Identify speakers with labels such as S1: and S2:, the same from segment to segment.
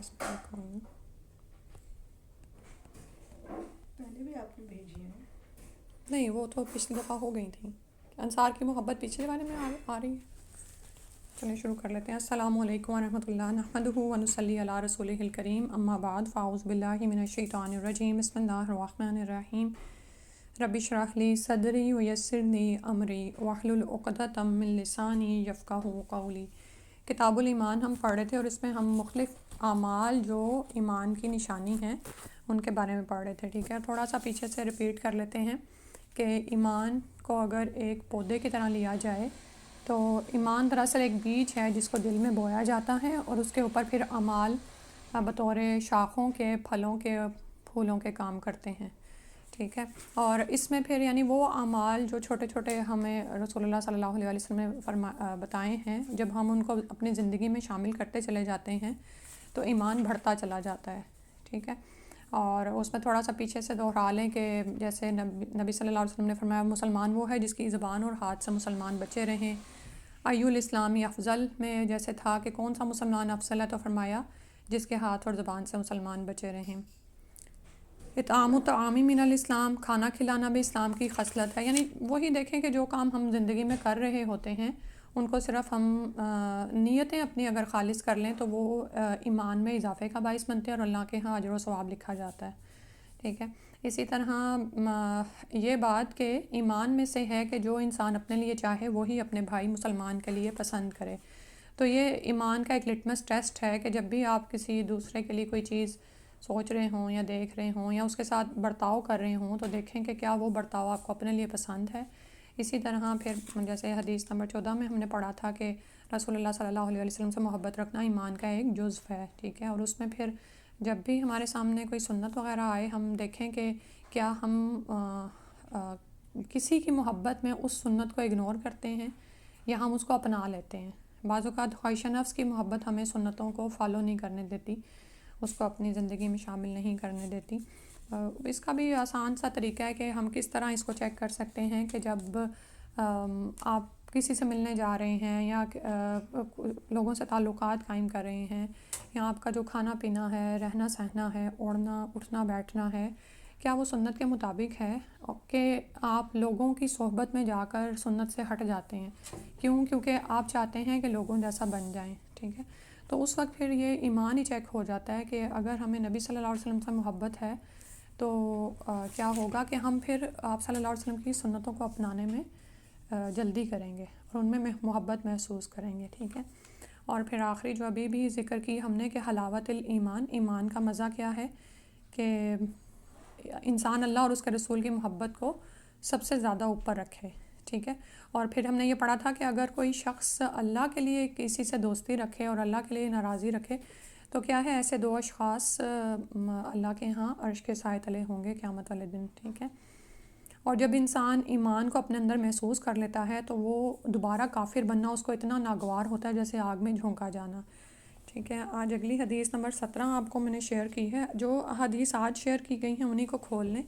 S1: اس پہ دکھاؤں.
S2: پہلے بھی آپ نے بھیجی ہیں.
S1: نہیں وہ تو پچھلی دفعہ ہو گئی تھیں. انصار کی محبت پچھلے والے میں آ رہی ہے. چلیں شروع کر لیتے ہیں. السلام علیکم ورحمۃ اللہ نحمدہ ونصلی علی رسولہ الکریم اما بعد فاعوذ باللہ من الشیطان الرجیم بسم اللہ الرحمن الرحیم رب اشرح لی صدری ویسر لی امری واحلل عقدۃ من لسانی یفقہوا قولی. کتاب الایمان ہم پڑھ رہے تھے اور اس میں ہم مختلف اعمال جو ایمان کی نشانی ہیں ان کے بارے میں پڑھ رہے تھے. ٹھیک ہے, تھوڑا سا پیچھے سے ریپیٹ کر لیتے ہیں کہ ایمان کو اگر ایک پودے کی طرح لیا جائے تو ایمان دراصل ایک بیج ہے جس کو دل میں بویا جاتا ہے اور اس کے اوپر پھر اعمال بطور شاخوں کے, پھلوں کے, پھولوں کے کام کرتے ہیں. ٹھیک ہے, اور اس میں پھر یعنی وہ اعمال جو چھوٹے چھوٹے ہمیں رسول اللہ صلی اللہ علیہ وسلم نے بتائے ہیں, جب ہم ان کو اپنی زندگی میں شامل کرتے چلے جاتے ہیں تو ایمان بڑھتا چلا جاتا ہے. ٹھیک ہے, اور اس میں تھوڑا سا پیچھے سے دہرا لیں کہ جیسے نبی صلی اللہ علیہ وسلم نے فرمایا مسلمان وہ ہے جس کی زبان اور ہاتھ سے مسلمان بچے رہیں. ایو الاسلامی افضل میں جیسے تھا کہ کون سا مسلمان افضل ہے, تو فرمایا جس کے ہاتھ اور زبان سے مسلمان بچے رہیں. اطعام الطعام من الاسلام, کھانا کھلانا بھی اسلام کی خصلت ہے. یعنی وہی دیکھیں کہ جو کام ہم زندگی میں کر رہے ہوتے ہیں ان کو صرف ہم نیتیں اپنی اگر خالص کر لیں تو وہ ایمان میں اضافے کا باعث بنتے ہیں اور اللہ کے ہاں اجر و ثواب لکھا جاتا ہے. ٹھیک ہے, اسی طرح یہ بات کہ ایمان میں سے ہے کہ جو انسان اپنے لیے چاہے وہی اپنے بھائی مسلمان کے لیے پسند کرے. تو یہ ایمان کا ایک لٹمس ٹیسٹ ہے کہ جب بھی آپ کسی دوسرے کے لیے کوئی چیز سوچ رہے ہوں یا دیکھ رہے ہوں یا اس کے ساتھ برتاؤ کر رہے ہوں تو دیکھیں کہ کیا وہ برتاؤ آپ کو اپنے لیے پسند ہے. اسی طرح پھر جیسے حدیث نمبر 14 میں ہم نے پڑھا تھا کہ رسول اللہ صلی اللہ علیہ وسلم سے محبت رکھنا ایمان کا ایک جزو ہے. ٹھیک ہے, اور اس میں پھر جب بھی ہمارے سامنے کوئی سنت وغیرہ آئے ہم دیکھیں کہ کیا ہم کسی کی محبت میں اس سنت کو اگنور کرتے ہیں یا ہم اس کو اپنا لیتے ہیں. بعض اوقات خواہش نفس کی محبت ہمیں سنتوں کو فالو نہیں کرنے دیتی, اس کو اپنی زندگی میں شامل نہیں کرنے دیتی. اس کا بھی آسان سا طریقہ ہے کہ ہم کس طرح اس کو چیک کر سکتے ہیں کہ جب آپ کسی سے ملنے جا رہے ہیں یا لوگوں سے تعلقات قائم کر رہے ہیں یا آپ کا جو کھانا پینا ہے, رہنا سہنا ہے, اوڑھنا اٹھنا بیٹھنا ہے, کیا وہ سنت کے مطابق ہے کہ آپ لوگوں کی صحبت میں جا کر سنت سے ہٹ جاتے ہیں. کیونکہ آپ چاہتے ہیں کہ لوگوں جیسا بن جائیں. ٹھیک ہے, تو اس وقت پھر یہ ایمان ہی چیک ہو جاتا ہے کہ اگر ہمیں نبی صلی اللہ علیہ وسلم سے محبت ہے تو کیا ہوگا کہ ہم پھر آپ صلی اللہ علیہ وسلم کی سنتوں کو اپنانے میں جلدی کریں گے اور ان میں محبت محسوس کریں گے. ٹھیک ہے, اور پھر آخری جو ابھی بھی ذکر کی ہم نے کہ حلاوت الایمان, ایمان کا مزہ کیا ہے کہ انسان اللہ اور اس کے رسول کی محبت کو سب سے زیادہ اوپر رکھے. ٹھیک ہے, اور پھر ہم نے یہ پڑھا تھا کہ اگر کوئی شخص اللہ کے لیے کسی سے دوستی رکھے اور اللہ کے لیے ناراضی رکھے تو کیا ہے, ایسے دو اشخاص اللہ کے ہاں عرش کے سائے تلے ہوں گے قیامت والے دن. ٹھیک ہے, اور جب انسان ایمان کو اپنے اندر محسوس کر لیتا ہے تو وہ دوبارہ کافر بننا اس کو اتنا ناگوار ہوتا ہے جیسے آگ میں جھونکا جانا. ٹھیک ہے, آج اگلی حدیث نمبر 17 آپ کو میں نے شیئر کی ہے. جو حدیث آج شیئر کی گئی ہیں انہی کو کھول لیں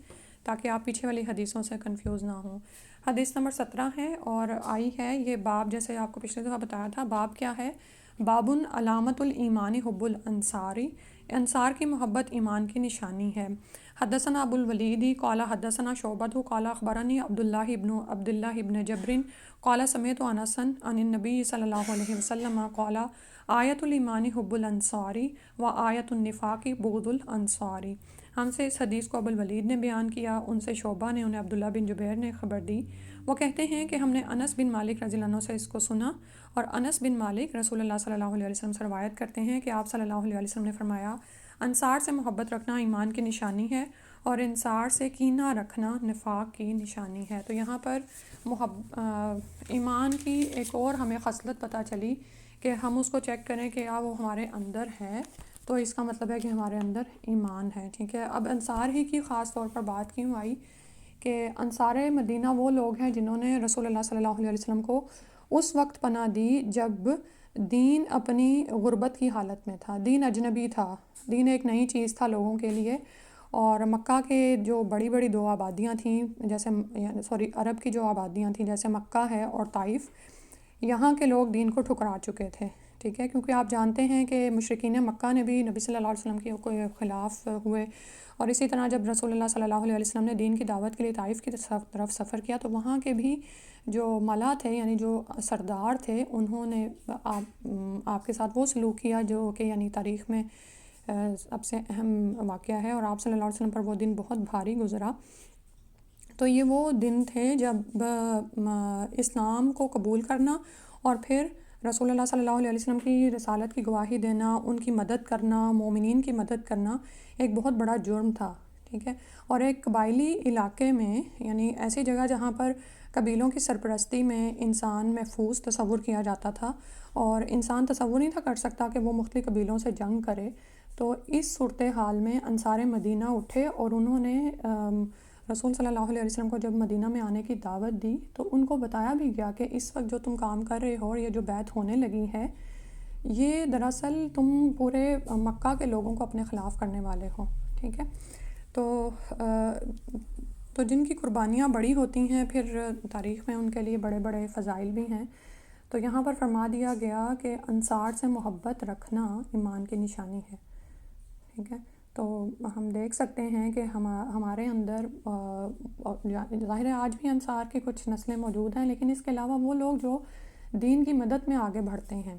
S1: تاکہ آپ پیچھے والی حدیثوں سے کنفیوز نہ ہوں. حدیث نمبر 17 ہے اور آئی ہے یہ باب, جیسے آپ کو پچھلے دفعہ بتایا تھا. باب کیا ہے, بابن علامت الایمان حب الانصاری, انصار کی محبت ایمان کی نشانی ہے. حدثنا ابو الولید قال حدثنا شعبۃ قال اخبرنی عبداللہ ابن جبر قال سمعت انس عن النبی صلی اللہ علیہ وسلم قال آیت الایمان حب الانصاری و آیت النفاق بغض الانصاری. ہم سے اس حدیث کو ابو الولید نے بیان کیا, ان سے شعبہ نے, انہیں عبداللہ بن جبیر نے خبر دی. وہ کہتے ہیں کہ ہم نے انس بن مالک رضی اللہ عنہ سے اس کو سنا, اور انس بن مالک رسول اللہ صلی اللہ علیہ وسلم سے روایت کرتے ہیں کہ آپ صلی اللہ علیہ وسلم نے فرمایا انصار سے محبت رکھنا ایمان کی نشانی ہے اور انصار سے کینہ رکھنا نفاق کی نشانی ہے. تو یہاں پر ایمان کی ایک اور ہمیں خصلت پتہ چلی کہ ہم اس کو چیک کریں کہ وہ ہمارے اندر ہے تو اس کا مطلب ہے کہ ہمارے اندر ایمان ہے. ٹھیک ہے, اب انصار ہی کی خاص طور پر بات کیوں آئی کہ انصار مدینہ وہ لوگ ہیں جنہوں نے رسول اللہ صلی اللہ علیہ وسلم کو اس وقت پناہ دی جب دین اپنی غربت کی حالت میں تھا, دین اجنبی تھا, دین ایک نئی چیز تھا لوگوں کے لیے. اور مکہ کے جو بڑی بڑی دو آبادیاں تھیں جیسے عرب کی جو آبادیاں تھیں جیسے مکہ ہے اور طائف, یہاں کے لوگ دین کو ٹھکرا چکے تھے. ٹھیک ہے، کیونکہ آپ جانتے ہیں کہ مشرکین مکہ نے بھی نبی صلی اللہ علیہ وسلم کے خلاف ہوئے، اور اسی طرح جب رسول اللہ صلی اللہ علیہ وسلم نے دین کی دعوت کے لیے طائف کی طرف سفر کیا تو وہاں کے بھی جو ملا تھے یعنی جو سردار تھے انہوں نے آپ کے ساتھ وہ سلوک کیا جو کہ یعنی تاریخ میں سب سے اہم واقعہ ہے، اور آپ صلی اللہ علیہ وسلم پر وہ دن بہت بھاری گزرا۔ تو یہ وہ دن تھے جب اسلام کو قبول کرنا اور پھر رسول اللہ صلی اللہ علیہ وسلم کی رسالت کی گواہی دینا، ان کی مدد کرنا، مومنین کی مدد کرنا ایک بہت بڑا جرم تھا، ٹھیک ہے۔ اور ایک قبائلی علاقے میں یعنی ایسی جگہ جہاں پر قبیلوں کی سرپرستی میں انسان محفوظ تصور کیا جاتا تھا، اور انسان تصور نہیں تھا کر سکتا کہ وہ مختلف قبیلوں سے جنگ کرے، تو اس صورتحال میں انصار مدینہ اٹھے اور انہوں نے رسول صلی اللہ علیہ وسلم کو جب مدینہ میں آنے کی دعوت دی تو ان کو بتایا بھی گیا کہ اس وقت جو تم کام کر رہے ہو اور یہ جو بیعت ہونے لگی ہے یہ دراصل تم پورے مکہ کے لوگوں کو اپنے خلاف کرنے والے ہو، ٹھیک ہے۔ تو جن کی قربانیاں بڑی ہوتی ہیں پھر تاریخ میں ان کے لیے بڑے بڑے فضائل بھی ہیں، تو یہاں پر فرما دیا گیا کہ انصار سے محبت رکھنا ایمان کی نشانی ہے، ٹھیک ہے۔ تو ہم دیکھ سکتے ہیں کہ ہمارے اندر ظاہر ہے آج بھی انصار کی کچھ نسلیں موجود ہیں، لیکن اس کے علاوہ وہ لوگ جو دین کی مدد میں آگے بڑھتے ہیں،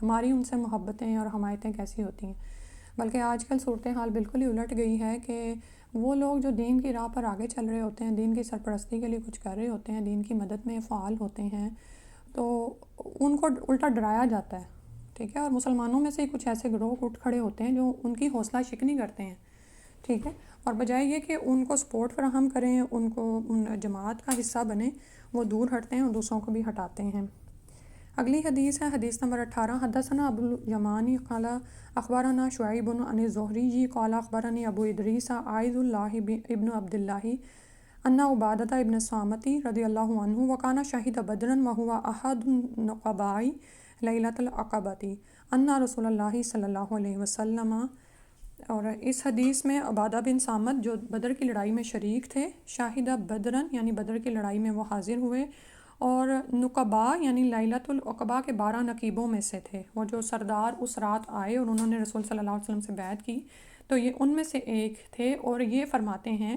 S1: ہماری ان سے محبتیں اور حمایتیں کیسی ہوتی ہیں۔ بلکہ آج کل صورتحال بالکل ہی الٹ گئی ہے کہ وہ لوگ جو دین کی راہ پر آگے چل رہے ہوتے ہیں، دین کی سرپرستی کے لیے کچھ کر رہے ہوتے ہیں، دین کی مدد میں فعال ہوتے ہیں، تو ان کو الٹا ڈرایا جاتا ہے، ٹھیک ہے۔ اور مسلمانوں میں سے کچھ ایسے گروہ اٹھ کھڑے ہوتے ہیں جو ان کی حوصلہ شکنی کرتے ہیں، ٹھیک ہے، اور بجائے یہ کہ ان کو سپورٹ فراہم کریں، ان کو ان جماعت کا حصہ بنیں، وہ دور ہٹتے ہیں اور دوسروں کو بھی ہٹاتے ہیں۔ اگلی حدیث ہے حدیث نمبر 18۔ حدثنا ابو الیمانی قال اخبرنا شعیب عن الزہری قال اخبرنی ابو ادریس عائذ اللہ ابن عبد اللہ ان عبادہ ابن الصامتی رضی اللہ عنہ وکان شہید بدرا وہو احد النقباء لیلۃ العقبۃ ان رسول اللہ صلی اللہ علیہ وسلم، اور اس حدیث میں عبادہ بن صامت جو بدر کی لڑائی میں شریک تھے، شاہدہ بدرن یعنی بدر کی لڑائی میں وہ حاضر ہوئے، اور نقباء یعنی لیلۃ العقبہ کے 12 نقیبوں میں سے تھے، وہ جو سردار اس رات آئے اور انہوں نے رسول صلی اللہ علیہ وسلم سے بیعت کی، تو یہ ان میں سے ایک تھے، اور یہ فرماتے ہیں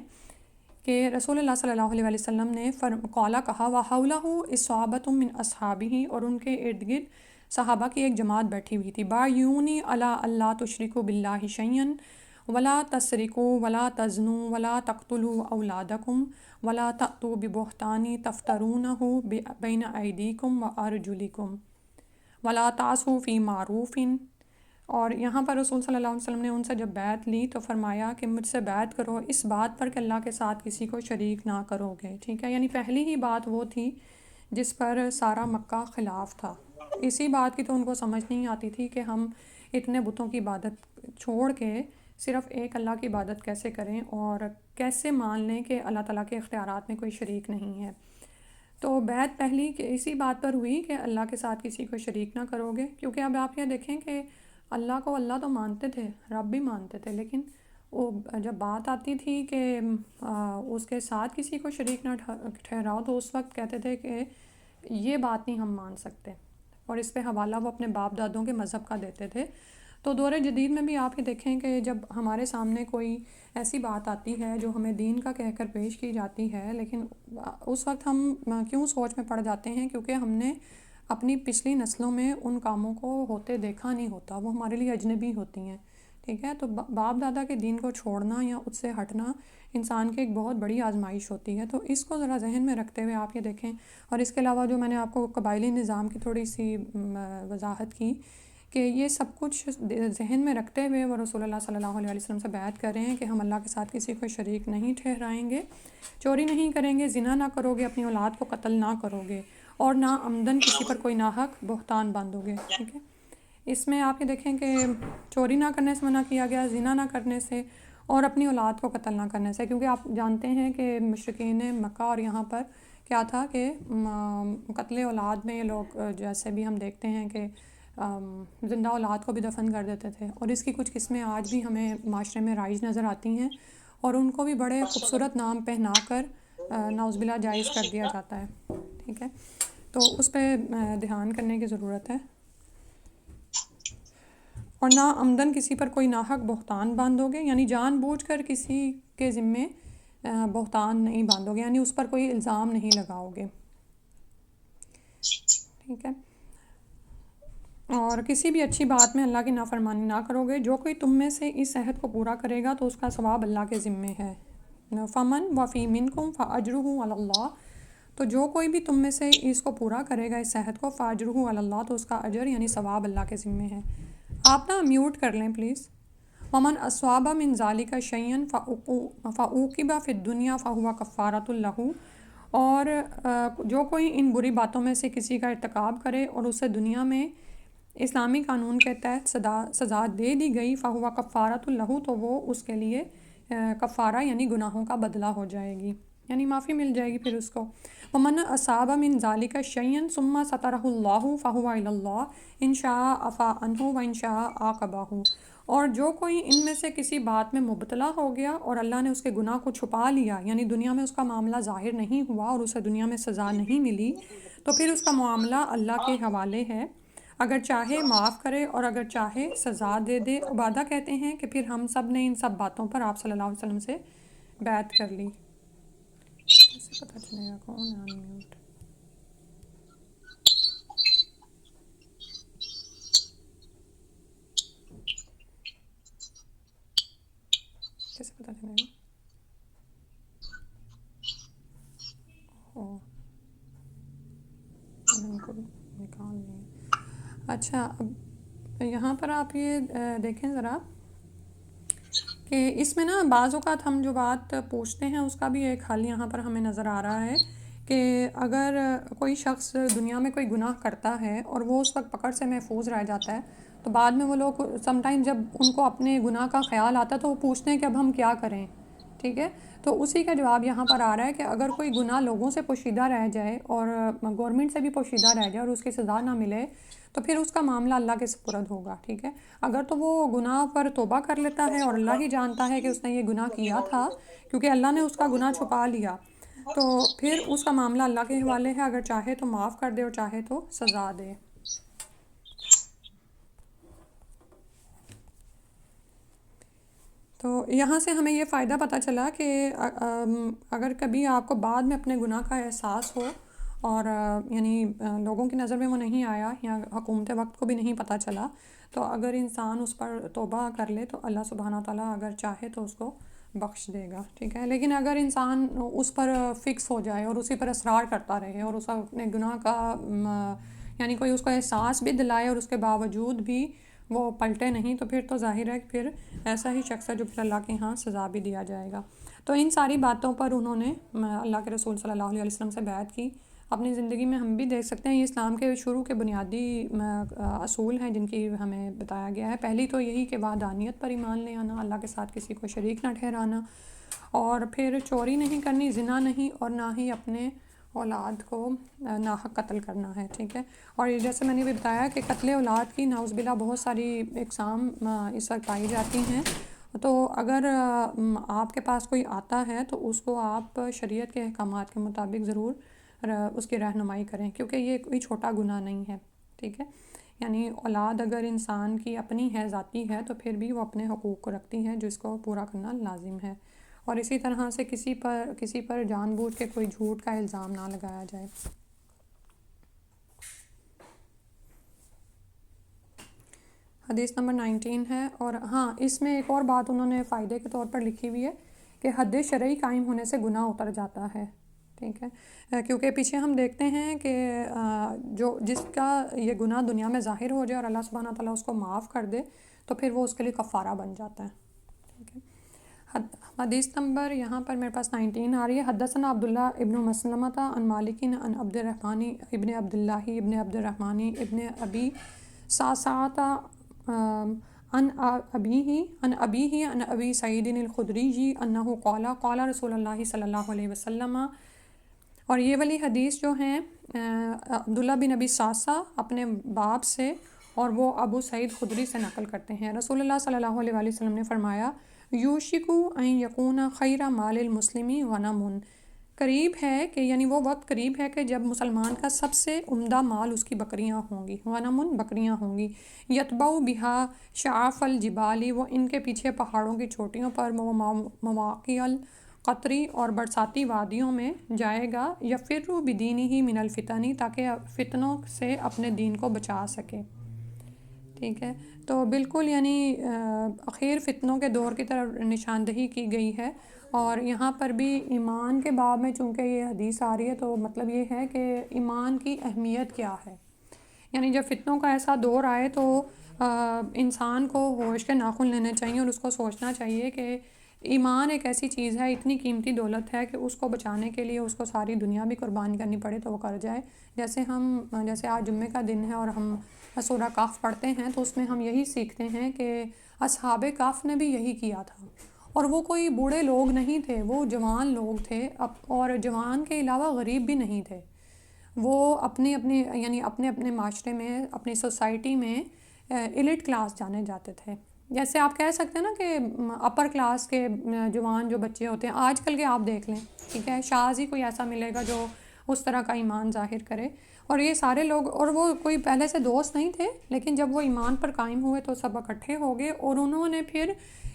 S1: کہ رسول اللہ صلی اللہ علیہ وسلم نے قالا کہا وَحَوْلَهُ اصحابۃ من اصحابہ، اور ان کے ارد گرد صحابہ کی ایک جماعت بیٹھی ہوئی تھی، بایونی علی اللہ تشرکوا باللہ شیئا ولا تسرقوا ولا تزنوا ولا تقتلوا اولادکم ولا تأتوا ببہتان تفترونہ بین ایدیکم وارجلکم ولا تعصوا فی معروف۔ اور یہاں پر رسول صلی اللہ علیہ وسلم نے ان سے جب بیعت لی تو فرمایا کہ مجھ سے بیعت کرو اس بات پر کہ اللہ کے ساتھ کسی کو شریک نہ کرو گے، ٹھیک ہے۔ یعنی پہلی ہی بات وہ تھی جس پر سارا مکہ خلاف تھا، اسی بات کی تو ان کو سمجھ نہیں آتی تھی کہ ہم اتنے بتوں کی عبادت چھوڑ کے صرف ایک اللہ کی عبادت کیسے کریں اور کیسے مان لیں کہ اللہ تعالیٰ کے اختیارات میں کوئی شریک نہیں ہے۔ تو بیعت پہلی اسی بات پر ہوئی کہ اللہ کے ساتھ کسی کو شریک نہ کرو گے، کیونکہ اب آپ یہ دیکھیں کہ اللہ کو اللہ تو مانتے تھے، رب بھی مانتے تھے، لیکن وہ جب بات آتی تھی کہ اس کے ساتھ کسی کو شریک نہ ٹھہراؤ تو اس وقت کہتے تھے کہ یہ بات نہیں ہم مان سکتے، اور اس پہ حوالہ وہ اپنے باپ دادوں کے مذہب کا دیتے تھے۔ تو دور جدید میں بھی آپ یہ دیکھیں کہ جب ہمارے سامنے کوئی ایسی بات آتی ہے جو ہمیں دین کا کہہ کر پیش کی جاتی ہے، لیکن اس وقت ہم کیوں سوچ میں پڑ جاتے ہیں، کیونکہ ہم نے اپنی پچھلی نسلوں میں ان کاموں کو ہوتے دیکھا نہیں ہوتا، وہ ہمارے لیے اجنبی ہوتی ہیں، ٹھیک ہے۔ تو باپ دادا کے دین کو چھوڑنا یا اس سے ہٹنا انسان کی ایک بہت بڑی آزمائش ہوتی ہے، تو اس کو ذرا ذہن میں رکھتے ہوئے آپ یہ دیکھیں۔ اور اس کے علاوہ جو میں نے آپ کو قبائلی نظام کی تھوڑی سی وضاحت کی کہ یہ سب کچھ ذہن میں رکھتے ہوئے وہ رسول اللہ صلی اللہ علیہ وسلم سے بیعت کر رہے ہیں کہ ہم اللہ کے ساتھ کسی کو شریک نہیں ٹھہرائیں گے، چوری نہیں کریں گے، زنا نہ کرو گے، اپنی اولاد کو قتل نہ کرو گے، اور نہ عمدن کسی پر کوئی ناحق بہتان باندھو گے، ٹھیک ہے۔ اس میں آپ یہ دیکھیں کہ چوری نہ کرنے سے منع کیا گیا، زنا نہ کرنے سے، اور اپنی اولاد کو قتل نہ کرنے سے، کیونکہ آپ جانتے ہیں کہ مشرکین مکہ اور یہاں پر کیا تھا کہ قتل اولاد میں یہ لوگ جیسے بھی ہم دیکھتے ہیں کہ زندہ اولاد کو بھی دفن کر دیتے تھے، اور اس کی کچھ قسمیں آج بھی ہمیں معاشرے میں رائج نظر آتی ہیں، اور ان کو بھی بڑے خوبصورت نام پہنا کر نعوذ باللہ جائز کر دیا جاتا ہے، ٹھیک ہے۔ تو اس پہ دھیان کرنے کی ضرورت ہے۔ اور نہ عمدن کسی پر کوئی ناحق بہتان باندھو گے، یعنی جان بوجھ کر کسی کے ذمے بہتان نہیں باندھو گے، یعنی اس پر کوئی الزام نہیں لگاؤ گے، ٹھیک ہے۔ اور کسی بھی اچھی بات میں اللہ کی نافرمانی نہ کرو گے، جو کوئی تم میں سے اس عہد کو پورا کرے گا تو اس کا ثواب اللہ کے ذمے ہے۔ فمن وفی منکم فاجرہ علی اللہ، تو جو کوئی بھی تم میں سے اس کو پورا کرے گا اس عہد کو، فاجرہ علی اللہ، تو اس کا اجر یعنی ثواب اللہ کے ذمے ہے۔ آپ نا میوٹ کر لیں پلیز۔ ومن اصواب من ذالک شیئا فعوقب فی الدنیا فہو کفارۃ لہ، اور جو کوئی ان بری باتوں میں سے کسی کا ارتکاب کرے اور اسے دنیا میں اسلامی قانون کے تحت سزا دے دی گئی، فہو کفارۃ لہ، تو وہ اس کے لیے کفارہ یعنی گناہوں کا بدلہ ہو جائے گی، یعنی معافی مل جائے گی پھر اس کو۔ ومن اصاب من ذالک شیئا ثم سترہ اللہ فہو الی اللہ ان شاء عفا عنہ و ان شاء عاقبہ، اور جو کوئی ان میں سے کسی بات میں مبتلا ہو گیا اور اللہ نے اس کے گناہ کو چھپا لیا، یعنی دنیا میں اس کا معاملہ ظاہر نہیں ہوا اور اسے دنیا میں سزا نہیں ملی، تو پھر اس کا معاملہ اللہ کے حوالے ہے، اگر چاہے معاف کرے اور اگر چاہے سزا دے دے۔ عبادہ کہتے ہیں کہ پھر ہم سب نے ان سب باتوں پر آپ صلی اللہ علیہ وسلم سے بیعت کر لی۔ کیسے پتہ چلے گا کون ہے ان میوٹ؟ کیسے پتہ چلے گا؟ اوہ، ان کو نکال لیں۔ اچھا، اب یہاں پر آپ یہ دیکھیں ذرا کہ اس میں نا بعض اوقات ہم جو بات پوچھتے ہیں اس کا بھی ایک حل یہاں پر ہمیں نظر آ رہا ہے کہ اگر کوئی شخص دنیا میں کوئی گناہ کرتا ہے اور وہ اس وقت پکڑ سے محفوظ رہ جاتا ہے، تو بعد میں وہ لوگ سم ٹائم جب ان کو اپنے گناہ کا خیال آتا ہے تو وہ پوچھتے ہیں کہ اب ہم کیا کریں، ٹھیک ہے۔ تو اسی کا جواب یہاں پر آ رہا ہے کہ اگر کوئی گناہ لوگوں سے پوشیدہ رہ جائے اور گورنمنٹ سے بھی پوشیدہ رہ جائے اور اس کی سزا نہ ملے، تو پھر اس کا معاملہ اللہ کے سپرد ہوگا، ٹھیک ہے۔ اگر تو وہ گناہ پر توبہ کر لیتا ہے اور اللہ ہی جانتا ہے کہ اس نے یہ گناہ کیا تھا کیونکہ اللہ نے اس کا گناہ چھپا لیا، تو پھر اس کا معاملہ اللہ کے حوالے ہے، اگر چاہے تو معاف کر دے اور چاہے تو سزا دے۔ تو یہاں سے ہمیں یہ فائدہ پتہ چلا کہ اگر کبھی آپ کو بعد میں اپنے گناہ کا احساس ہو اور یعنی لوگوں کی نظر میں وہ نہیں آیا یا حکومت وقت کو بھی نہیں پتہ چلا، تو اگر انسان اس پر توبہ کر لے تو اللہ سبحانہ تعالیٰ اگر چاہے تو اس کو بخش دے گا، ٹھیک ہے۔ لیکن اگر انسان اس پر فکس ہو جائے اور اسی پر اصرار کرتا رہے اور اس اپنے گناہ کا یعنی کوئی اس کو احساس بھی دلائے اور اس کے باوجود بھی وہ پلٹے نہیں، تو پھر تو ظاہر ہے کہ پھر ایسا ہی شخص ہے جو پھر اللہ کے ہاں سزا بھی دیا جائے گا۔ تو ان ساری باتوں پر انہوں نے اللہ کے رسول صلی اللہ علیہ وسلم سے بیعت کی۔ اپنی زندگی میں ہم بھی دیکھ سکتے ہیں، یہ اسلام کے شروع کے بنیادی اصول ہیں جن کی ہمیں بتایا گیا ہے۔ پہلی تو یہی کہ وحدانیت پر ایمان لے آنا، اللہ کے ساتھ کسی کو شریک نہ ٹھہرانا، اور پھر چوری نہیں کرنی، زنا نہیں، اور نہ ہی اپنے اولاد کو ناحق قتل کرنا ہے، ٹھیک ہے۔ اور جیسے میں نے بھی بتایا کہ قتل اولاد کی نعوذ باللہ بہت ساری اقسام اس وقت پائی جاتی ہیں، تو اگر آپ کے پاس کوئی آتا ہے تو اس کو آپ شریعت کے احکامات کے مطابق ضرور اس کی رہنمائی کریں، کیونکہ یہ کوئی چھوٹا گناہ نہیں ہے، ٹھیک ہے۔ یعنی اولاد اگر انسان کی اپنی ہے، ذاتی ہے، تو پھر بھی وہ اپنے حقوق کو رکھتی ہے جس کو پورا کرنا لازم ہے، اور اسی طرح سے کسی پر جان بوجھ کے کوئی جھوٹ کا الزام نہ لگایا جائے۔ حدیث نمبر 19 ہے، اور ہاں اس میں ایک اور بات انہوں نے فائدے کے طور پر لکھی ہوئی ہے کہ حد شرعی قائم ہونے سے گناہ اتر جاتا ہے، ٹھیک ہے، کیونکہ پیچھے ہم دیکھتے ہیں کہ جس کا یہ گناہ دنیا میں ظاہر ہو جائے اور اللہ سبحانہ تعالیٰ اس کو معاف کر دے تو پھر وہ اس کے لیے کفارہ بن جاتا ہے، ٹھیک ہے۔ حدیث نمبر یہاں پر میرے پاس 19 آ رہی ہے۔ حدثنا عبداللہ ابن مسلمۃ عن مالک عن عبد الرحمن ابن عبداللہ ابن عبد الرحمن ابن ابی سعسعۃ عن ابیہ عن ابی سعید الخدری انہ قال قال رسول اللہ صلی اللہ علیہ وسلم، اور یہ والی حدیث جو ہیں عبداللہ بن ابی سعسع اپنے باپ سے اور وہ ابو سعید خدری سے نقل کرتے ہیں، رسول اللہ صلی اللہ علیہ وسلم نے فرمایا یوشکو ان یکون خیر مال المسلمی غنم، قریب ہے کہ یعنی وہ وقت قریب ہے کہ جب مسلمان کا سب سے عمدہ مال اس کی بکریاں ہوں گی، غنمن بکریاں ہوں گی، یتبع بہا شعاف الجبالی، وہ ان کے پیچھے پہاڑوں کی چوٹیوں پر، مواقع القطری اور برساتی وادیوں میں جائے گا، یفر بدینہ من الفتن، تاکہ فتنوں سے اپنے دین کو بچا سکے. ٹھیک ہے، تو بالکل یعنی اخیر فتنوں کے دور کی طرف نشاندہی کی گئی ہے. اور یہاں پر بھی ایمان کے باب میں چونکہ یہ حدیث آ رہی ہے تو مطلب یہ ہے کہ ایمان کی اہمیت کیا ہے. یعنی جب فتنوں کا ایسا دور آئے تو انسان کو ہوش کے ناخن لینے چاہیے اور اس کو سوچنا چاہیے کہ ایمان ایک ایسی چیز ہے، اتنی قیمتی دولت ہے کہ اس کو بچانے کے لیے اس کو ساری دنیا بھی قربان کرنی پڑے تو وہ کر جائے. جیسے آج جمعے کا دن ہے اور ہم سورہ کہف پڑھتے ہیں تو اس میں ہم یہی سیکھتے ہیں کہ اصحاب کہف نے بھی یہی کیا تھا، اور وہ کوئی بوڑھے لوگ نہیں تھے، وہ جوان لوگ تھے، اور جوان کے علاوہ غریب بھی نہیں تھے. وہ اپنے معاشرے میں، اپنی سوسائٹی میں ایلیٹ کلاس جانے جاتے تھے. جیسے آپ کہہ سکتے ہیں نا کہ اپر کلاس کے جوان جو بچے ہوتے ہیں آج کل کے آپ دیکھ لیں، ٹھیک ہے، شاذ ہی کوئی ایسا ملے گا جو اس طرح کا ایمان ظاہر کرے. اور یہ سارے لوگ، اور وہ کوئی پہلے سے دوست نہیں تھے، لیکن جب وہ ایمان پر قائم ہوئے تو سب اکٹھے ہو گئے اور انہوں نے پھر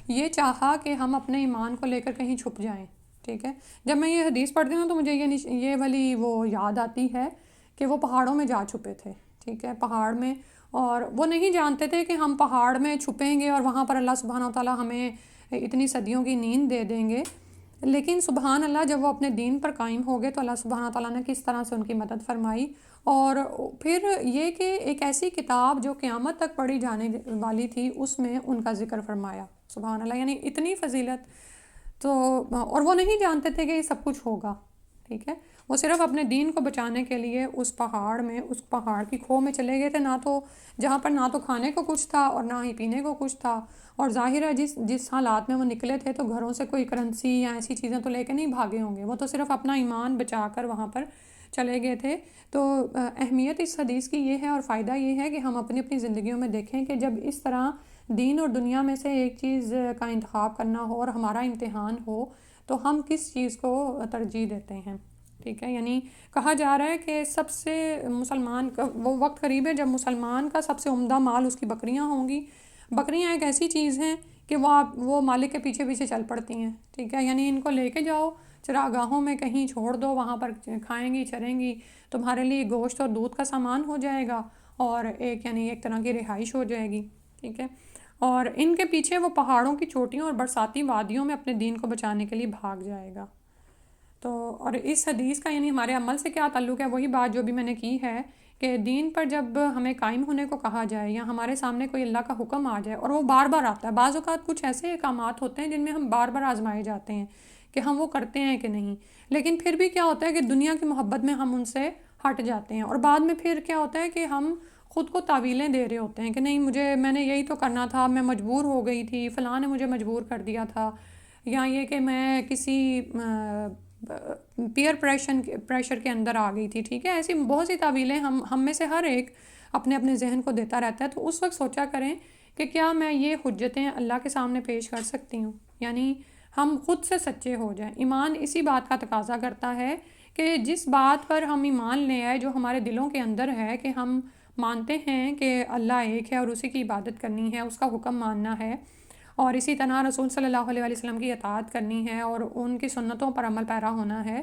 S1: یہ چاہا کہ ہم اپنے ایمان کو لے کر کہیں چھپ جائیں. ٹھیک ہے، جب میں یہ حدیث پڑھتی ہوں تو مجھے یہ والی وہ یاد آتی ہے کہ وہ پہاڑوں میں جا چھپے تھے. ٹھیک ہے، پہاڑ میں، اور وہ نہیں جانتے تھے کہ ہم پہاڑ میں چھپیں گے اور وہاں پر اللہ سبحانہ وتعالیٰ ہمیں اتنی صدیوں کی نیند دے دیں گے. لیکن سبحان اللہ جب وہ اپنے دین پر قائم ہو گئے تو اللہ سبحانہ وتعالیٰ نے کس طرح سے ان کی مدد فرمائی. اور پھر یہ کہ ایک ایسی کتاب جو قیامت تک پڑھی جانے والی تھی اس میں ان کا ذکر فرمایا. سبحان اللہ، یعنی اتنی فضیلت. تو اور وہ نہیں جانتے تھے کہ یہ سب کچھ ہوگا. ٹھیک ہے، وہ صرف اپنے دین کو بچانے کے لیے اس پہاڑ کی کھو میں چلے گئے تھے، جہاں پر نہ تو کھانے کو کچھ تھا اور نہ ہی پینے کو کچھ تھا. اور ظاہر ہے جس حالات میں وہ نکلے تھے تو گھروں سے کوئی کرنسی یا ایسی چیزیں تو لے کے نہیں بھاگے ہوں گے، وہ تو صرف اپنا ایمان بچا کر وہاں پر چلے گئے تھے. تو اہمیت اس حدیث کی یہ ہے اور فائدہ یہ ہے کہ ہم اپنی زندگیوں میں دیکھیں کہ جب اس طرح دین اور دنیا میں سے ایک چیز کا انتخاب کرنا ہو اور ہمارا امتحان ہو تو ہم کس چیز کو ترجیح دیتے ہیں. ٹھیک ہے، یعنی کہا جا رہا ہے کہ سب سے مسلمان کا وہ وقت قریب ہے جب مسلمان کا سب سے عمدہ مال اس کی بکریاں ہوں گی. بکریاں ایک ایسی چیز ہیں کہ وہ مالک کے پیچھے پیچھے چل پڑتی ہیں. ٹھیک ہے، یعنی ان کو لے کے جاؤ چراگاہوں میں کہیں چھوڑ دو، وہاں پر کھائیں گی چریں گی، تمہارے لیے گوشت اور دودھ کا سامان ہو جائے گا اور ایک طرح کی رہائش ہو جائے گی. ٹھیک ہے، اور ان کے پیچھے وہ پہاڑوں کی چوٹیوں اور برساتی وادیوں میں اپنے دین کو بچانے کے لیے بھاگ جائے گا. تو اور اس حدیث کا یعنی ہمارے عمل سے کیا تعلق ہے؟ وہی بات جو بھی میں نے کی ہے کہ دین پر جب ہمیں قائم ہونے کو کہا جائے یا ہمارے سامنے کوئی اللہ کا حکم آ جائے اور وہ بار بار آتا ہے، بعض اوقات کچھ ایسے احکامات ہوتے ہیں جن میں ہم بار بار آزمائے جاتے ہیں کہ ہم وہ کرتے ہیں کہ نہیں، لیکن پھر بھی کیا ہوتا ہے کہ دنیا کی محبت میں ہم ان سے ہٹ جاتے ہیں اور بعد میں پھر کیا ہوتا ہے کہ ہم خود کو تعویلیں دے رہے ہوتے ہیں کہ نہیں میں نے یہی تو کرنا تھا، میں مجبور ہو گئی تھی، فلاں نے مجھے مجبور کر دیا تھا، یا یہ کہ میں کسی پیئر پریشر کے اندر آ گئی تھی. ٹھیک ہے، ایسی بہت سی تعویلیں ہم میں سے ہر ایک اپنے ذہن کو دیتا رہتا ہے. تو اس وقت سوچا کریں کہ کیا میں یہ حجتیں اللہ کے سامنے پیش کر سکتی ہوں، یعنی ہم خود سے سچے ہو جائیں. ایمان اسی بات کا تقاضا کرتا ہے کہ جس بات پر ہم ایمان لے آئے جو ہمارے دلوں کے اندر ہے کہ ہم مانتے ہیں کہ اللہ ایک ہے اور اسی کی عبادت کرنی ہے، اس کا حکم ماننا ہے اور اسی طرح رسول صلی اللہ علیہ وسلم کی اطاعت کرنی ہے اور ان کی سنتوں پر عمل پیرا ہونا ہے.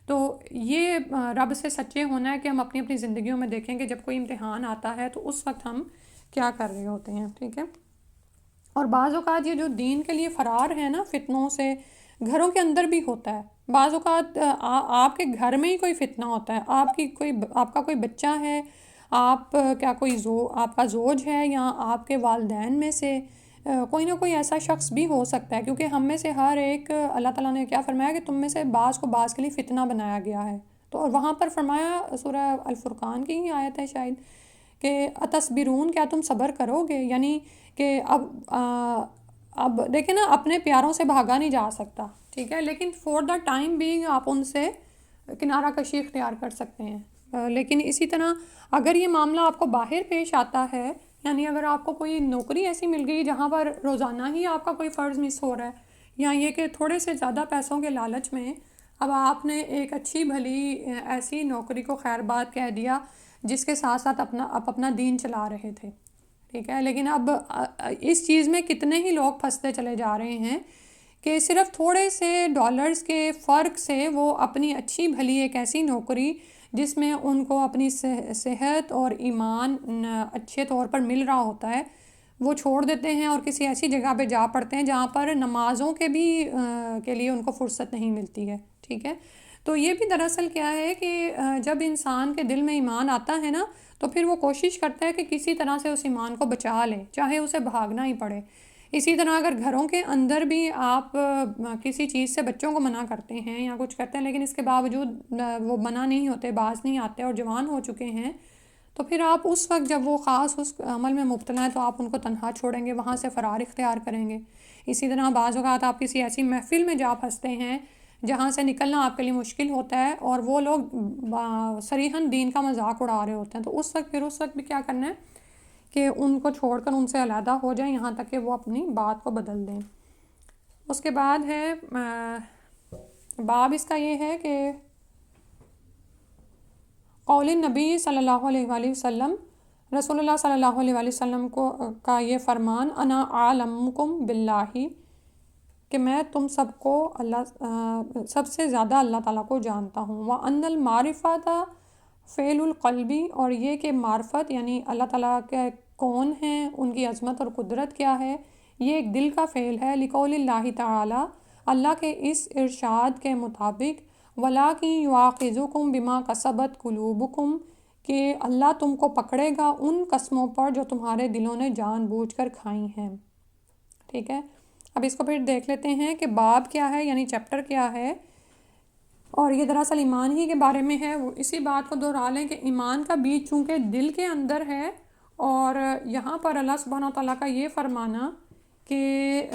S1: تو یہ رب سے سچے ہونا ہے کہ ہم اپنی زندگیوں میں دیکھیں کہ جب کوئی امتحان آتا ہے تو اس وقت ہم کیا کر رہے ہوتے ہیں. ٹھیک ہے، اور بعض اوقات یہ جو دین کے لیے فرار ہے نا فتنوں سے، گھروں کے اندر بھی ہوتا ہے. بعض اوقات آپ کے گھر میں ہی کوئی فتنہ ہوتا ہے، آپ کا کوئی بچہ ہے، آپ کا زوج ہے، یا آپ کے والدین میں سے کوئی نہ کوئی ایسا شخص بھی ہو سکتا ہے، کیونکہ ہم میں سے ہر ایک، اللہ تعالیٰ نے کیا فرمایا کہ تم میں سے بعض کو بعض کے لیے فتنہ بنایا گیا ہے. تو وہاں پر فرمایا سورہ الفرقان کی ہی آیت ہے شاید کہ اتصبرون، کیا تم صبر کرو گے؟ یعنی کہ اب دیکھیں نا، اپنے پیاروں سے بھاگا نہیں جا سکتا. ٹھیک ہے، لیکن فور دا ٹائم بینگ آپ ان سے کنارہ کشی اختیار کر سکتے ہیں. لیکن اسی طرح اگر یہ معاملہ آپ کو باہر پیش آتا ہے، یعنی اگر آپ کو کوئی نوکری ایسی مل گئی جہاں پر روزانہ ہی آپ کا کوئی فرض مس ہو رہا ہے، یا یہ کہ تھوڑے سے زیادہ پیسوں کے لالچ میں اب آپ نے ایک اچھی بھلی ایسی نوکری کو خیر بات کہہ دیا جس کے ساتھ ساتھ آپ اپنا دین چلا رہے تھے، ٹھیک ہے، لیکن اب اس چیز میں کتنے ہی لوگ پھنستے چلے جا رہے ہیں کہ صرف تھوڑے سے ڈالرز کے فرق سے وہ اپنی اچھی بھلی ایک ایسی نوکری جس میں ان کو اپنی صحت اور ایمان اچھے طور پر مل رہا ہوتا ہے وہ چھوڑ دیتے ہیں اور کسی ایسی جگہ پہ جا پڑتے ہیں جہاں پر نمازوں کے لیے ان کو فرصت نہیں ملتی ہے، ٹھیک ہے۔ تو یہ بھی دراصل کیا ہے کہ جب انسان کے دل میں ایمان آتا ہے نا تو پھر وہ کوشش کرتا ہے کہ کسی طرح سے اس ایمان کو بچا لے، چاہے اسے بھاگنا ہی پڑے۔ اسی طرح اگر گھروں کے اندر بھی آپ کسی چیز سے بچوں کو منع کرتے ہیں یا کچھ کرتے ہیں لیکن اس کے باوجود وہ منع نہیں ہوتے، باز نہیں آتے اور جوان ہو چکے ہیں، تو پھر آپ اس وقت جب وہ خاص اس عمل میں مبتلا ہیں تو آپ ان کو تنہا چھوڑیں گے، وہاں سے فرار اختیار کریں گے۔ اسی طرح بعض اوقات آپ کسی ایسی محفل میں جا پھنستے ہیں جہاں سے نکلنا آپ کے لیے مشکل ہوتا ہے اور وہ لوگ صریحاً دین کا مذاق اڑا رہے ہوتے ہیں، تو اس وقت بھی کیا کرنا ہے کہ ان کو چھوڑ کر ان سے علیحدہ ہو جائیں یہاں تک کہ وہ اپنی بات کو بدل دیں۔ اس کے بعد ہے باب اس کا یہ ہے کہ قول نبی صلی اللہ علیہ وآلہ وسلم، رسول اللہ صلی اللہ علیہ وآلہ وسلم کا یہ فرمان، انا اعلمکم باللہ، کہ میں تم سب کو سب سے زیادہ اللہ تعالیٰ کو جانتا ہوں، وَأَنَّ الْمَعْرِفَةَ فعل القلبی، اور یہ کہ معرفت یعنی اللہ تعالیٰ کے کون ہیں، ان کی عظمت اور قدرت کیا ہے، یہ ایک دل کا فعل ہے، لقول اللہ تعالیٰ، اللہ کے اس ارشاد کے مطابق، وَلَٰكِن يُؤَاخِذُكُم بِمَا كَسَبَتْ قُلُوبُكُم، کہ اللہ تم کو پکڑے گا ان قسموں پر جو تمہارے دلوں نے جان بوجھ کر کھائی ہیں، ٹھیک ہے۔ اب اس کو پھر دیکھ لیتے ہیں کہ باب کیا ہے، یعنی چیپٹر کیا ہے، اور یہ دراصل ایمان ہی کے بارے میں ہے۔ وہ اسی بات کو دہرا لیں کہ ایمان کا بیج چونکہ دل کے اندر ہے، اور یہاں پر اللہ سبحانہ وتعالیٰ کا یہ فرمانا کہ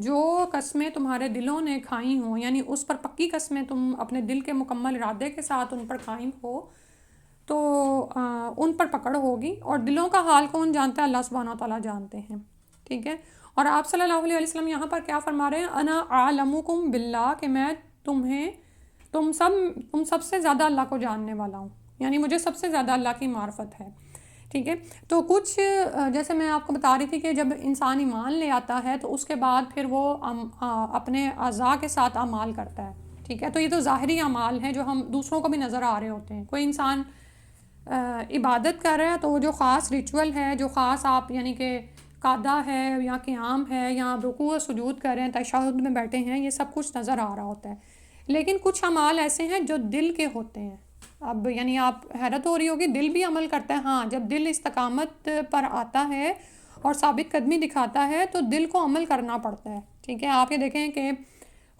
S1: جو قسمیں تمہارے دلوں نے کھائی ہوں، یعنی اس پر پکی قسمیں تم اپنے دل کے مکمل ارادے کے ساتھ ان پر قائم ہو تو ان پر پکڑ ہوگی، اور دلوں کا حال کون جانتا ہے؟ اللہ سبحانہ وتعالیٰ جانتے ہیں، ٹھیک ہے۔ اور آپ صلی اللہ علیہ وسلم یہاں پر کیا فرما رہے ہیں؟ انا اعلمکم باللہ، کہ میں تم سب سے زیادہ اللہ کو جاننے والا ہوں، یعنی مجھے سب سے زیادہ اللہ کی معرفت ہے، ٹھیک ہے۔ تو کچھ جیسے میں آپ کو بتا رہی تھی کہ جب انسان ایمان لے آتا ہے تو اس کے بعد پھر وہ اپنے اعضاء کے ساتھ اعمال کرتا ہے، ٹھیک ہے۔ تو یہ تو ظاہری اعمال ہیں جو ہم دوسروں کو بھی نظر آ رہے ہوتے ہیں۔ کوئی انسان عبادت کر رہا ہے تو وہ جو خاص ریچول ہے، جو خاص آپ یعنی کہ قعدہ ہے یا قیام ہے یا رکوع و سجود کر رہے ہیں، تشہد میں بیٹھے ہیں، یہ سب کچھ نظر آ رہا ہوتا ہے، لیکن کچھ اعمال ایسے ہیں جو دل کے ہوتے ہیں۔ اب یعنی آپ حیرت ہو رہی ہوگی، دل بھی عمل کرتا ہے، ہاں، جب دل استقامت پر آتا ہے اور ثابت قدمی دکھاتا ہے تو دل کو عمل کرنا پڑتا ہے، ٹھیک ہے۔ آپ یہ دیکھیں کہ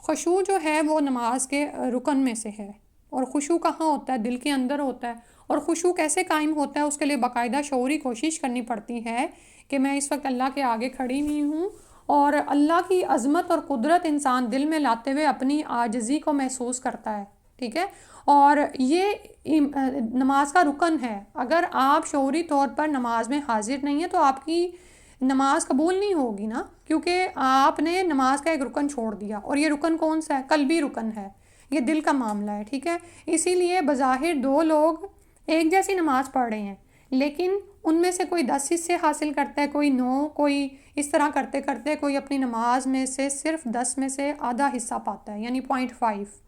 S1: خشوع جو ہے وہ نماز کے رکن میں سے ہے، اور خشوع کہاں ہوتا ہے؟ دل کے اندر ہوتا ہے۔ اور خشوع کیسے قائم ہوتا ہے؟ اس کے لیے باقاعدہ شعوری کوشش کرنی پڑتی ہے کہ میں اس وقت اللہ کے آگے کھڑی ہوئی ہوں اور اللہ کی عظمت اور قدرت انسان دل میں لاتے ہوئے اپنی عاجزی کو محسوس کرتا ہے، ٹھیک ہے۔ اور یہ نماز کا رکن ہے، اگر آپ شعوری طور پر نماز میں حاضر نہیں ہیں تو آپ کی نماز قبول نہیں ہوگی نا، کیونکہ آپ نے نماز کا ایک رکن چھوڑ دیا، اور یہ رکن کون سا ہے؟ قلبی رکن ہے، یہ دل کا معاملہ ہے، ٹھیک ہے۔ اسی لیے بظاہر دو لوگ ایک جیسی نماز پڑھ رہے ہیں لیکن ان میں سے کوئی 10 حصے حاصل کرتا ہے، کوئی 9، کوئی اس طرح کرتے کرتے کوئی اپنی نماز میں سے صرف 10 میں سے آدھا حصہ پاتا ہے، یعنی 0.5،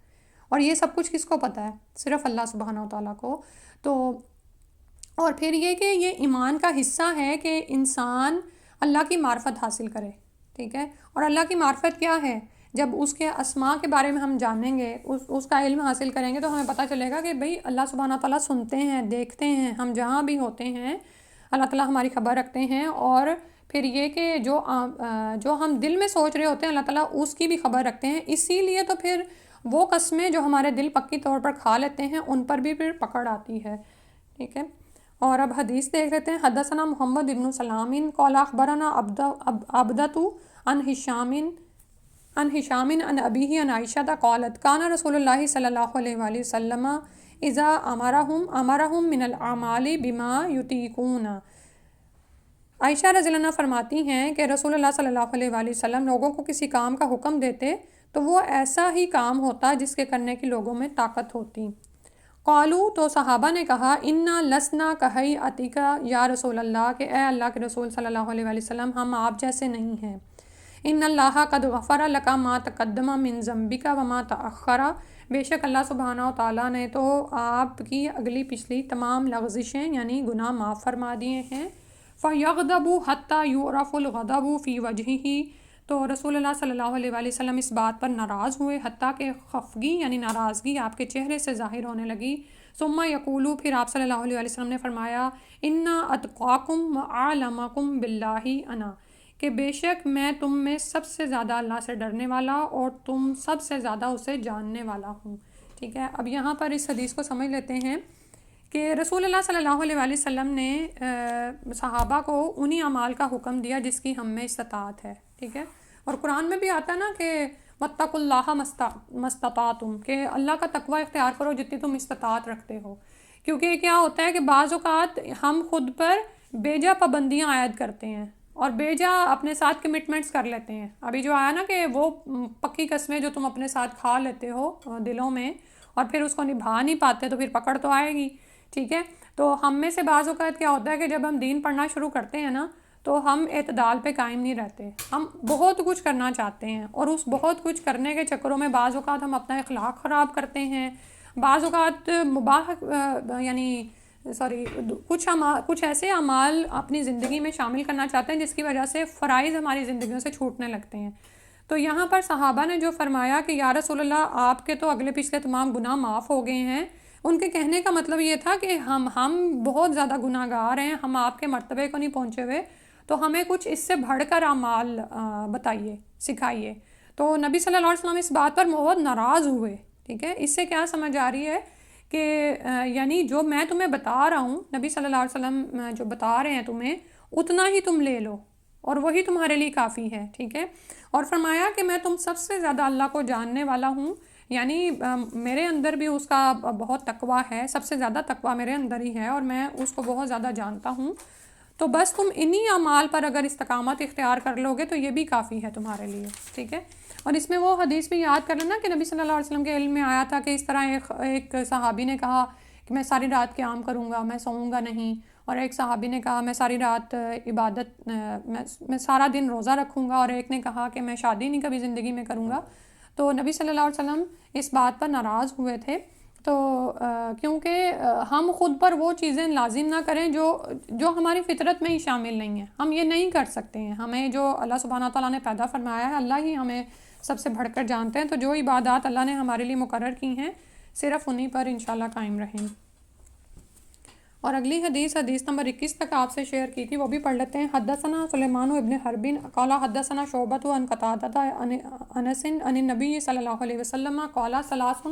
S1: اور یہ سب کچھ کس کو پتہ ہے؟ صرف اللہ سبحانہ وتعالیٰ کو۔ تو اور پھر یہ کہ یہ ایمان کا حصہ ہے کہ انسان اللہ کی معرفت حاصل کرے، ٹھیک ہے۔ اور اللہ کی معرفت کیا ہے؟ جب اس کے اسماء کے بارے میں ہم جانیں گے، اس کا علم حاصل کریں گے تو ہمیں پتہ چلے گا کہ بھئی اللہ سبحانہ تعالیٰ سنتے ہیں، دیکھتے ہیں، ہم جہاں بھی ہوتے ہیں اللہ تعالیٰ ہماری خبر رکھتے ہیں، اور پھر یہ کہ جو ہم دل میں سوچ رہے ہوتے ہیں اللہ تعالیٰ اس کی بھی خبر رکھتے ہیں۔ اسی لیے تو پھر وہ قسمیں جو ہمارے دل پکی طور پر کھا لیتے ہیں ان پر بھی پھر پکڑ آتی ہے، ٹھیک ہے۔ اور اب حدیث دیکھ لیتے ہیں۔ حدثنا محمد ابن سلام قال اخبرنا عبدۃ عن ہشام عن ابیہ عن عائشہ قالت کان رسول اللہ صلی اللہ علیہ وآلہ وسلم اذا امرہم من الاعمال بما یطیقون۔ عائشہ رضی اللہ عنہ فرماتی ہیں کہ رسول اللہ صلی اللہ علیہ وآلہ وسلم لوگوں کو کسی کام کا حکم دیتے تو وہ ایسا ہی کام ہوتا جس کے کرنے کی لوگوں میں طاقت ہوتی۔ قالو تو صحابہ نے کہا انا لسنا کہی عتیقہ یا رسول اللہ، کہ اے اللہ کے رسول صلی اللہ علیہ وآلہ وسلم ہم آپ جیسے نہیں ہیں۔ ان اللہ قد غفر لک ما تقدم من ذنبک وما تأخر، بے شک اللہ سبحانہ و تعالیٰ نے تو آپ کی اگلی پچھلی تمام لغزشیں یعنی گناہ معاف فرما دیے ہیں۔ فیغضب حتی یعرف الغضب فی وجہہ، تو رسول اللہ صلی اللہ علیہ وآلہ وسلم اس بات پر ناراض ہوئے حتیٰ کہ خفگی یعنی ناراضگی آپ کے چہرے سے ظاہر ہونے لگی۔ ثم یقولو، پھر آپ صلی اللہ علیہ وآلہ وسلم نے فرمایا انا اتقاکم واعلمکم باللہ انا، کہ بے شک میں تم میں سب سے زیادہ اللہ سے ڈرنے والا اور تم سب سے زیادہ اسے جاننے والا ہوں۔ ٹھیک ہے، اب یہاں پر اس حدیث کو سمجھ لیتے ہیں کہ رسول اللہ صلی اللہ علیہ وآلہ وسلم نے صحابہ کو انہی اعمال کا حکم دیا جس کی ہم میں استطاعت ہے۔ ٹھیک ہے، اور قرآن میں بھی آتا ہے نا کہ واتقوا اللہ ما استطعتم، کہ اللہ کا تقوی اختیار کرو جتنی تم استطاعت رکھتے ہو، کیونکہ کیا ہوتا ہے کہ بعض اوقات ہم خود پر بیجا پابندیاں عائد کرتے ہیں اور بیجا اپنے ساتھ کمٹمنٹس کر لیتے ہیں۔ ابھی جو آیا نا کہ وہ پکی قسمیں جو تم اپنے ساتھ کھا لیتے ہو دلوں میں اور پھر اس کو نبھا نہیں پاتے تو پھر پکڑ تو آئے گی۔ ٹھیک ہے، تو ہم میں سے بعض اوقات کیا ہوتا ہے کہ جب ہم دین پڑھنا شروع کرتے ہیں نا تو ہم اعتدال پہ قائم نہیں رہتے، ہم بہت کچھ کرنا چاہتے ہیں اور اس بہت کچھ کرنے کے چکروں میں بعض اوقات ہم اپنا اخلاق خراب کرتے ہیں، بعض اوقات مباح یعنی کچھ ایسے اعمال اپنی زندگی میں شامل کرنا چاہتے ہیں جس کی وجہ سے فرائض ہماری زندگیوں سے چھوٹنے لگتے ہیں۔ تو یہاں پر صحابہ نے جو فرمایا کہ یا رسول اللہ آپ کے تو اگلے پچھلے تمام گناہ معاف ہو گئے ہیں، ان کے کہنے کا مطلب یہ تھا کہ ہم بہت زیادہ گناہ گار ہیں، ہم آپ کے مرتبے کو نہیں پہنچے ہوئے، تو ہمیں کچھ اس سے بڑھ کر اعمال بتائیے، سکھائیے۔ تو نبی صلی اللہ علیہ وسلم اس بات پر بہت ناراض ہوئے۔ ٹھیک ہے، اس سے کیا سمجھ آ رہی ہے کہ یعنی جو میں تمہیں بتا رہا ہوں، نبی صلی اللہ علیہ وسلم جو بتا رہے ہیں تمہیں، اتنا ہی تم لے لو اور وہی تمہارے لیے کافی ہے۔ ٹھیک ہے، اور فرمایا کہ میں تم سب سے زیادہ اللہ کو جاننے والا ہوں، یعنی میرے اندر بھی اس کا بہت تقویٰ ہے، سب سے زیادہ تقویٰ میرے اندر ہی ہے اور میں اس کو بہت زیادہ جانتا ہوں۔ تو بس تم انہی اعمال پر اگر استقامت اختیار کر لو گے تو یہ بھی کافی ہے تمہارے لیے۔ ٹھیک ہے، اور اس میں وہ حدیث بھی یاد کر لینا کہ نبی صلی اللہ علیہ وسلم کے علم میں آیا تھا کہ اس طرح ایک صحابی نے کہا کہ میں ساری رات قیام کروں گا، میں سوؤں گا نہیں، اور ایک صحابی نے کہا میں ساری رات عبادت میں سارا دن روزہ رکھوں گا، اور ایک نے کہا کہ میں شادی نہیں کبھی زندگی میں کروں گا۔ تو نبی صلی اللہ علیہ وسلم اس بات پر ناراض ہوئے تھے، تو کیونکہ ہم خود پر وہ چیزیں لازم نہ کریں جو ہماری فطرت میں ہی شامل نہیں ہیں، ہم یہ نہیں کر سکتے ہیں۔ ہمیں جو اللہ سبحانہ تعالیٰ نے پیدا فرمایا ہے، اللہ ہی ہمیں سب سے بڑھ کر جانتے ہیں، تو جو عبادات اللہ نے ہمارے لیے مقرر کی ہیں صرف انہی پر انشاءاللہ قائم رہیں۔ اور اگلی حدیث نمبر 21 تک آپ سے شیئر کی تھی، وہ بھی پڑھ لیتے ہیں۔ حدثنا سلیمان ابن حرب قال حدثنا شعبۃ عن قتادہ عن انس عن النبی صلی اللہ علیہ وسلم قال ثلاث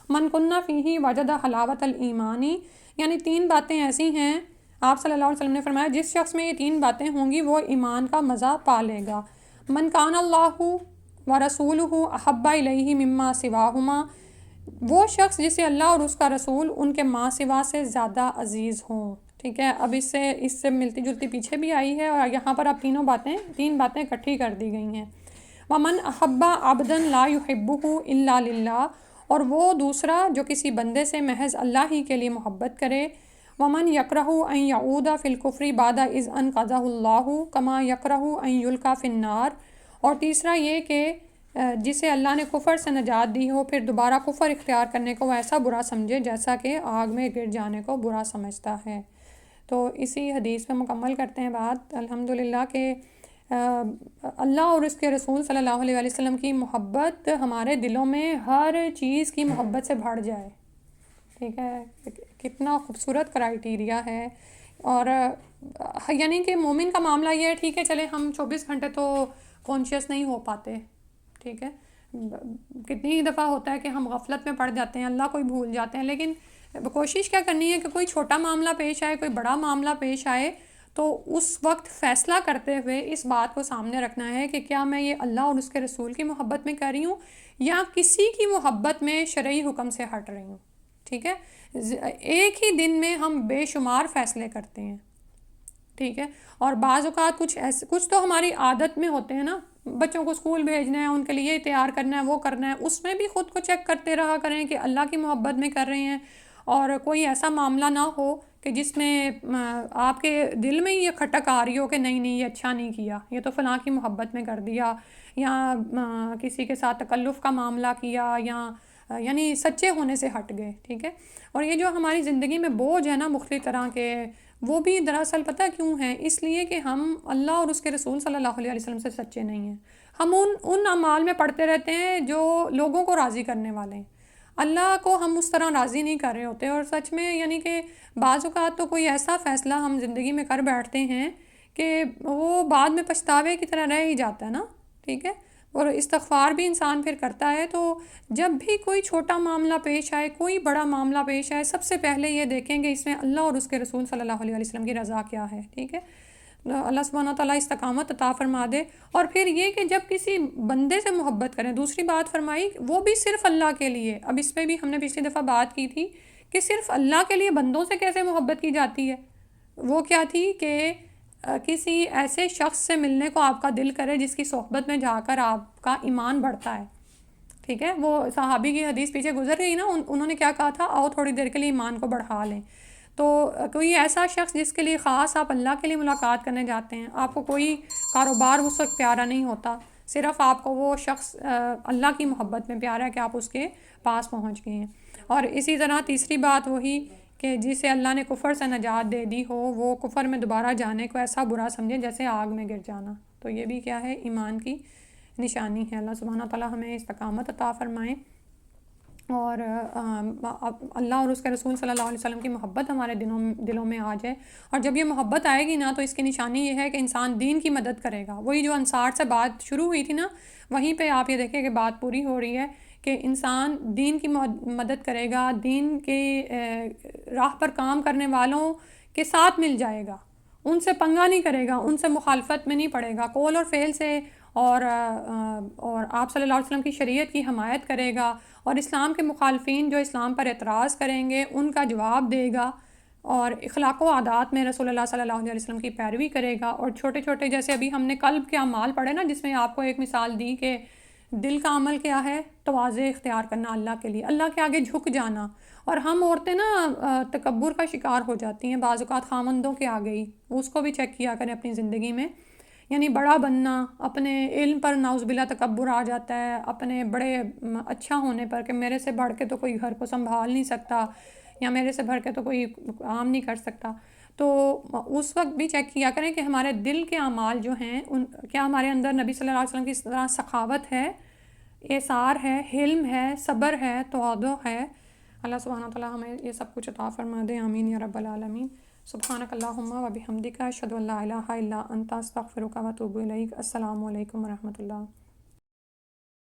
S1: من کنا فیہ وجد حلاوۃ الایمان، یعنی 3 باتیں ایسی ہیں، آپ صلی اللہ علیہ وسلم نے فرمایا جس شخص میں یہ 3 باتیں ہوں گی وہ ایمان کا مزہ پا لے گا۔ من کان اللہ ورسولہ احب الیہ مما سواہما، وہ شخص جسے اللہ اور اس کا رسول ان کے ماں سوا سے زیادہ عزیز ہوں۔ ٹھیک ہے، اب اس سے ملتی جلتی پیچھے بھی آئی ہے اور یہاں پر اب 3 باتیں اکٹھی کر دی گئی ہیں۔ ومن احب عبدا لا يحبہ الا للہ، اور وہ دوسرا جو کسی بندے سے محض اللہ ہی کے لیے محبت کرے۔ ومن یکرہ ان یعود فی الکفر بعد اذ انقذہ اللہ کما یکرہ ان یلقی فی النار، اور تیسرا یہ کہ جسے اللہ نے کفر سے نجات دی ہو پھر دوبارہ کفر اختیار کرنے کو وہ ایسا برا سمجھے جیسا کہ آگ میں گر جانے کو برا سمجھتا ہے۔ تو اسی حدیث میں مکمل کرتے ہیں بات الحمدللہ کہ اللہ اور اس کے رسول صلی اللہ علیہ وآلہ وسلم کی محبت ہمارے دلوں میں ہر چیز کی محبت سے بڑھ جائے۔ ٹھیک ہے، کتنا خوبصورت کرائیٹیریا ہے، اور یعنی کہ مومن کا معاملہ یہ ہے، ٹھیک ہے چلے ہم 24 گھنٹے تو کانشیس نہیں ہو پاتے، ٹھیک ہے، کتنی ہی دفعہ ہوتا ہے کہ ہم غفلت میں پڑ جاتے ہیں، اللہ کو ہی بھول جاتے ہیں، لیکن کوشش کیا کرنی ہے کہ کوئی چھوٹا معاملہ پیش آئے، کوئی بڑا معاملہ پیش آئے تو اس وقت فیصلہ کرتے ہوئے اس بات کو سامنے رکھنا ہے کہ کیا میں یہ اللہ اور اس کے رسول کی محبت میں کر رہی ہوں یا کسی کی محبت میں شرعی حکم سے ہٹ رہی ہوں۔ ٹھیک ہے، ایک ہی دن میں ہم بے شمار فیصلے کرتے ہیں، ٹھیک ہے، اور بعض اوقات کچھ تو ہماری عادت میں ہوتے ہیں نا بچوں کو اسکول بھیجنا ہے، ان کے لیے تیار کرنا ہے، وہ کرنا ہے، اس میں بھی خود کو چیک کرتے رہا کریں کہ اللہ کی محبت میں کر رہے ہیں، اور کوئی ایسا معاملہ نہ ہو کہ جس میں آپ کے دل میں یہ کھٹک آ رہی ہو کہ نہیں نہیں یہ اچھا نہیں کیا، یہ تو فلاں کی محبت میں کر دیا، یا کسی کے ساتھ تکلف کا معاملہ کیا، یا یعنی سچے ہونے سے ہٹ گئے. ٹھیک ہے. اور یہ جو ہماری زندگی میں بوجھ ہے نا مختلف طرح کے، وہ بھی دراصل پتہ کیوں ہیں؟ اس لیے کہ ہم اللہ اور اس کے رسول صلی اللہ علیہ وسلم سے سچے نہیں ہیں. ہم ان اعمال میں پڑھتے رہتے ہیں جو لوگوں کو راضی کرنے والے ہیں. اللہ کو ہم اس طرح راضی نہیں کر رہے ہوتے، اور سچ میں یعنی کہ بعض اوقات تو کوئی ایسا فیصلہ ہم زندگی میں کر بیٹھتے ہیں کہ وہ بعد میں پچھتاوے کی طرح رہ ہی جاتا ہے نا. ٹھیک ہے. اور استغفار بھی انسان پھر کرتا ہے. تو جب بھی کوئی چھوٹا معاملہ پیش آئے، کوئی بڑا معاملہ پیش آئے، سب سے پہلے یہ دیکھیں کہ اس میں اللہ اور اس کے رسول صلی اللہ علیہ وسلم کی رضا کیا ہے. ٹھیک ہے. اللہ سبحانہ تعالیٰ استقامت عطا فرما دے. اور پھر یہ کہ جب کسی بندے سے محبت کریں، دوسری بات فرمائی وہ بھی صرف اللہ کے لیے. اب اس پہ بھی ہم نے پچھلی دفعہ بات کی تھی کہ صرف اللہ کے لیے بندوں سے کیسے محبت کی جاتی ہے. وہ کیا تھی کہ کسی ایسے شخص سے ملنے کو آپ کا دل کرے جس کی صحبت میں جا کر آپ کا ایمان بڑھتا ہے. ٹھیک ہے. وہ صحابی کی حدیث پیچھے گزر گئی نا، انہوں نے کیا کہا تھا؟ آؤ تھوڑی دیر کے لیے ایمان کو بڑھا لیں. تو کوئی ایسا شخص جس کے لیے خاص آپ اللہ کے لیے ملاقات کرنے جاتے ہیں، آپ کو کوئی کاروبار اس وقت پیارا نہیں ہوتا، صرف آپ کو وہ شخص اللہ کی محبت میں پیارا ہے کہ آپ اس کے پاس پہنچ گئے ہیں. اور اسی طرح تیسری بات وہی کہ جسے اللہ نے کفر سے نجات دے دی ہو، وہ کفر میں دوبارہ جانے کو ایسا برا سمجھے جیسے آگ میں گر جانا. تو یہ بھی کیا ہے؟ ایمان کی نشانی ہے. اللہ سبحانہ تعالیٰ ہمیں استقامت عطا فرمائیں، اور اللہ اور اس کے رسول صلی اللہ علیہ وسلم کی محبت ہمارے دلوں میں آ جائے. اور جب یہ محبت آئے گی نا تو اس کی نشانی یہ ہے کہ انسان دین کی مدد کرے گا. وہی جو انصار سے بات شروع ہوئی تھی نا، وہیں پہ آپ یہ دیکھیں کہ بات پوری ہو رہی ہے کہ انسان دین کی مدد کرے گا، دین کے راہ پر کام کرنے والوں کے ساتھ مل جائے گا، ان سے پنگا نہیں کرے گا، ان سے مخالفت میں نہیں پڑے گا، قول اور فعل سے، اور آپ صلی اللہ علیہ وسلم کی شریعت کی حمایت کرے گا، اور اسلام کے مخالفین جو اسلام پر اعتراض کریں گے ان کا جواب دے گا، اور اخلاق و عادات میں رسول اللہ صلی اللہ علیہ وسلم کی پیروی کرے گا. اور چھوٹے چھوٹے جیسے ابھی ہم نے قلب کے اعمال پڑھے نا، جس میں آپ کو ایک مثال دی کہ دل کا عمل کیا ہے؟ تواضع اختیار کرنا اللہ کے لیے، اللہ کے آگے جھک جانا. اور ہم عورتیں نا تکبر کا شکار ہو جاتی ہیں بعض اوقات خامندوں کے آگے ہی. اس کو بھی چیک کیا کریں اپنی زندگی میں. یعنی بڑا بننا، اپنے علم پر نعوذ باللہ تکبر آ جاتا ہے، اپنے بڑے اچھا ہونے پر کہ میرے سے بڑھ کے تو کوئی گھر کو سنبھال نہیں سکتا، یا میرے سے بڑھ کے تو کوئی کام نہیں کر سکتا. تو اس وقت بھی چیک کیا کریں کہ ہمارے دل کے اعمال جو ہیں کیا ہمارے اندر نبی صلی اللہ علیہ وسلم کی اس طرح سخاوت ہے، ایثار ہے، حلم ہے، صبر ہے، تواضع ہے. اللہ سبحانہ تعالیٰ ہمیں یہ سب کچھ عطا فرما دے. آمین یا رب العالمین. سبحانک اللہم و بحمدک، اشہد ان لا الہ الا انت، استغفرک و اتوب الیک. السلام علیکم و رحمۃ اللہ.